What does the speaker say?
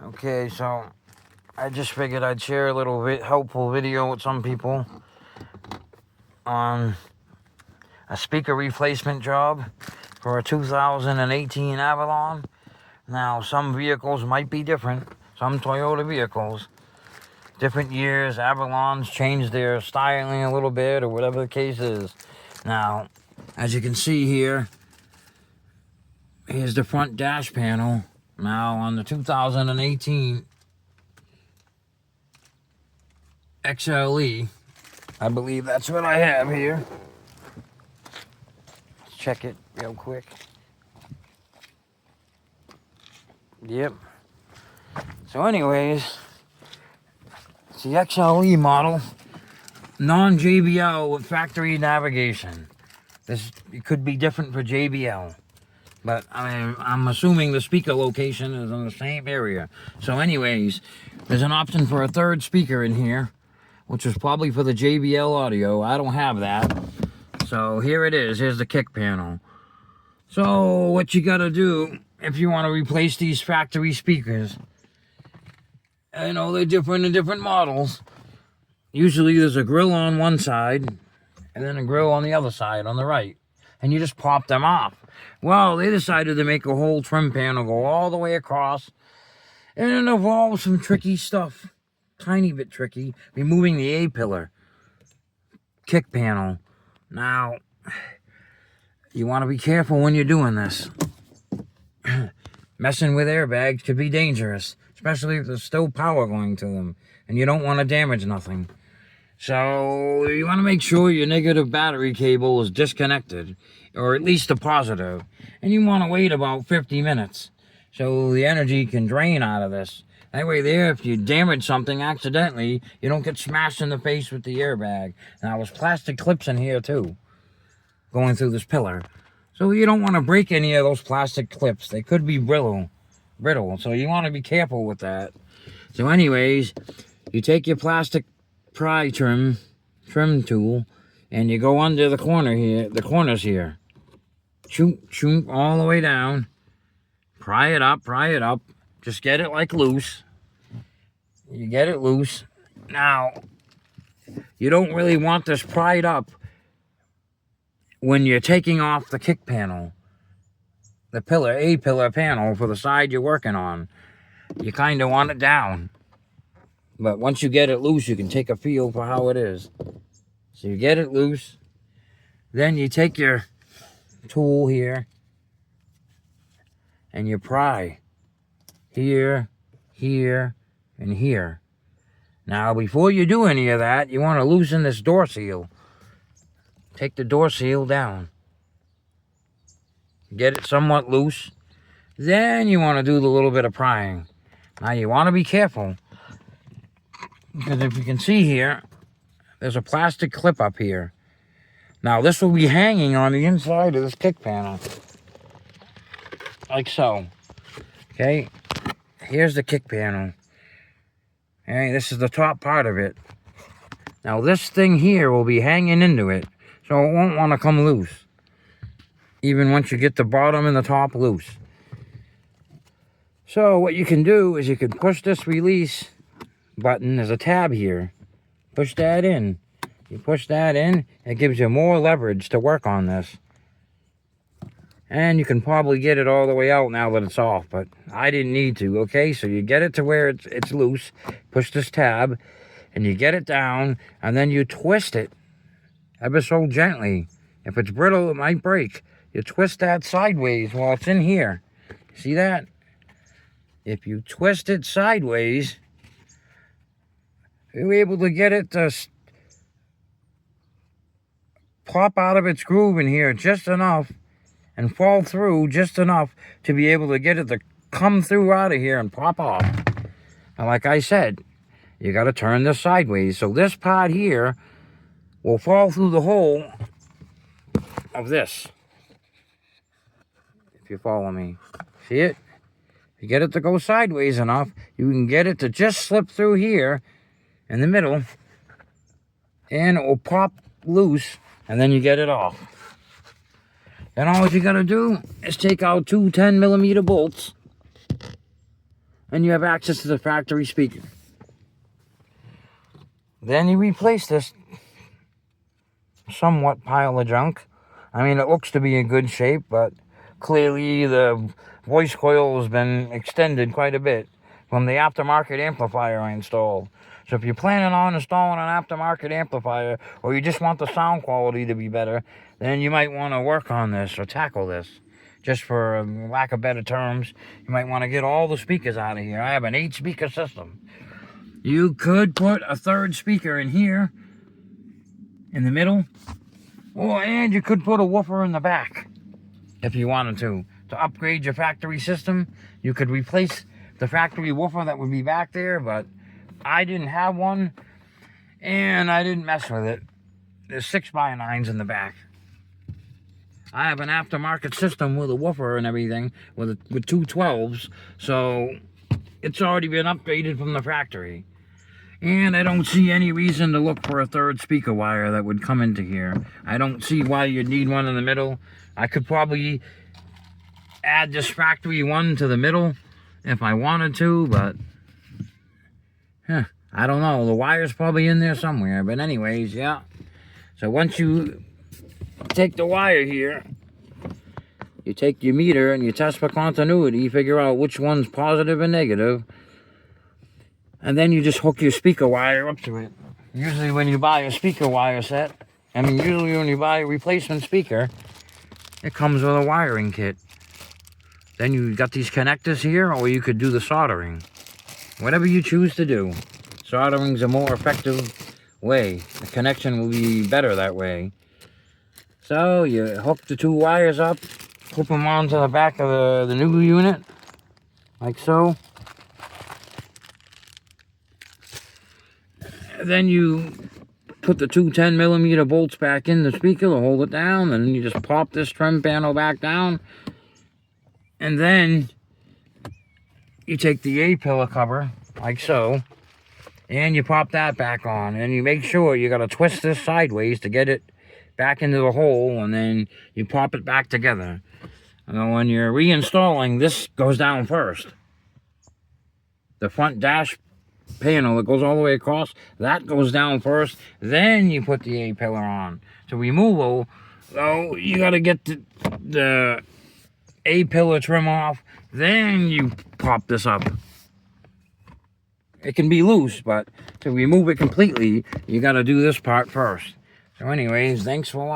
Okay, so I just figured I'd share a little bit helpful video with some people on a speaker replacement job for a 2018 Avalon. Now, some vehicles might be different. Some Toyota vehicles, different years, Avalons changed their styling a little bit or whatever the case is. Now, as you can see here, here's the front dash panel. Now, on the 2018 XLE, I believe that's what I have here. Let's check it real quick. Yep. So anyways, it's the XLE model, non-JBL with factory navigation. It could be different for JBL, but I'm assuming the speaker location is in the same area. So anyways, there's an option for a third speaker in here, which is probably for the JBL audio. I don't have that. So here it is. Here's the kick panel. So what you gotta do if you want to replace these factory speakers, I know they're different in different models. Usually there's a grill on one side and then a grill on the other side on the right, and you just pop them off. Well, they decided to make a whole trim panel go all the way across, and it involves some tricky stuff. Tiny bit tricky, removing the A-pillar kick panel. Now, you want to be careful when you're doing this. Messing with airbags could be dangerous, especially if there's still power going to them, and you don't want to damage nothing. So, you want to make sure your negative battery cable is disconnected, or at least the positive, and you want to wait about 50 minutes, so the energy can drain out of this. That way there, if you damage something accidentally, you don't get smashed in the face with the airbag. Now, there's plastic clips in here, too, going through this pillar. So you don't want to break any of those plastic clips. They could be brittle, so you want to be careful with that. So anyways, you take your plastic pry trim tool, and you go under the corners here. Shoot, all the way down. Pry it up. Just get it like loose. You get it loose. Now, you don't really want this pried up when you're taking off the kick panel. The A-pillar panel for the side you're working on. You kind of want it down. But once you get it loose, you can take a feel for how it is. So you get it loose. Then you take your tool here and you pry. Here, here, and here. Now, before you do any of that, you want to loosen this door seal. Take the door seal down. Get it somewhat loose. Then you want to do the little bit of prying. Now, you want to be careful, because if you can see here, there's a plastic clip up here. Now, this will be hanging on the inside of this kick panel. Like so. Okay? Here's the kick panel. Okay, this is the top part of it. Now this thing here will be hanging into it, so it won't want to come loose, even once you get the bottom and the top loose. So what you can do is you can push this release button. There's a tab here. Push that in. You push that in, it gives you more leverage to work on this. And you can probably get it all the way out now that it's off, but I didn't need to, okay? So you get it to where it's loose, push this tab, and you get it down, and then you twist it ever so gently. If it's brittle, it might break. You twist that sideways while it's in here. See that? If you twist it sideways, you're able to get it to pop out of its groove in here just enough and fall through just enough to be able to get it to come through out of here and pop off. And like I said, you got to turn this sideways. So this part here will fall through the hole of this. If you follow me. See it? If you get it to go sideways enough, you can get it to just slip through here in the middle, and it will pop loose, and then you get it off. Then all you gotta do is take out two 10mm bolts and you have access to the factory speaker. Then you replace this somewhat pile of junk. I mean, it looks to be in good shape, but clearly the voice coil has been extended quite a bit from the aftermarket amplifier I installed. So if you're planning on installing an aftermarket amplifier, or you just want the sound quality to be better, then you might want to work on this or tackle this. Just for lack of better terms, you might want to get all the speakers out of here. I have an 8-speaker system. You could put a third speaker in here, in the middle, and you could put a woofer in the back if you wanted to. To upgrade your factory system, you could replace the factory woofer that would be back there, but I didn't have one, and I didn't mess with it. There's 6x9s in the back. I have an aftermarket system with a woofer and everything, with two 12s, so it's already been upgraded from the factory. And I don't see any reason to look for a third speaker wire that would come into here. I don't see why you'd need one in the middle. I could probably add this factory one to the middle if I wanted to, but I don't know. The wire's probably in there somewhere. But anyways, yeah. So once you take the wire here, you take your meter and you test for continuity, figure out which one's positive and negative, and then you just hook your speaker wire up to it. Usually when you buy a speaker wire set, usually when you buy a replacement speaker, it comes with a wiring kit. Then you got these connectors here, or you could do the soldering. Whatever you choose to do. Soldering's a more effective way. The connection will be better that way. So you hook the two wires up, clip them onto the back of the new unit, like so. Then you put the two 10mm bolts back in the speaker to hold it down, and then you just pop this trim panel back down. And then you take the A-pillar cover, like so, and you pop that back on. And you make sure you got to twist this sideways to get it back into the hole, and then you pop it back together. And when you're reinstalling, this goes down first. The front dash panel that goes all the way across, that goes down first. Then you put the A-pillar on. To removal, though, you got to get the A-pillar trim off. Then you pop this up. It can be loose, but to remove it completely, you got to do this part first. So anyways, thanks for watching.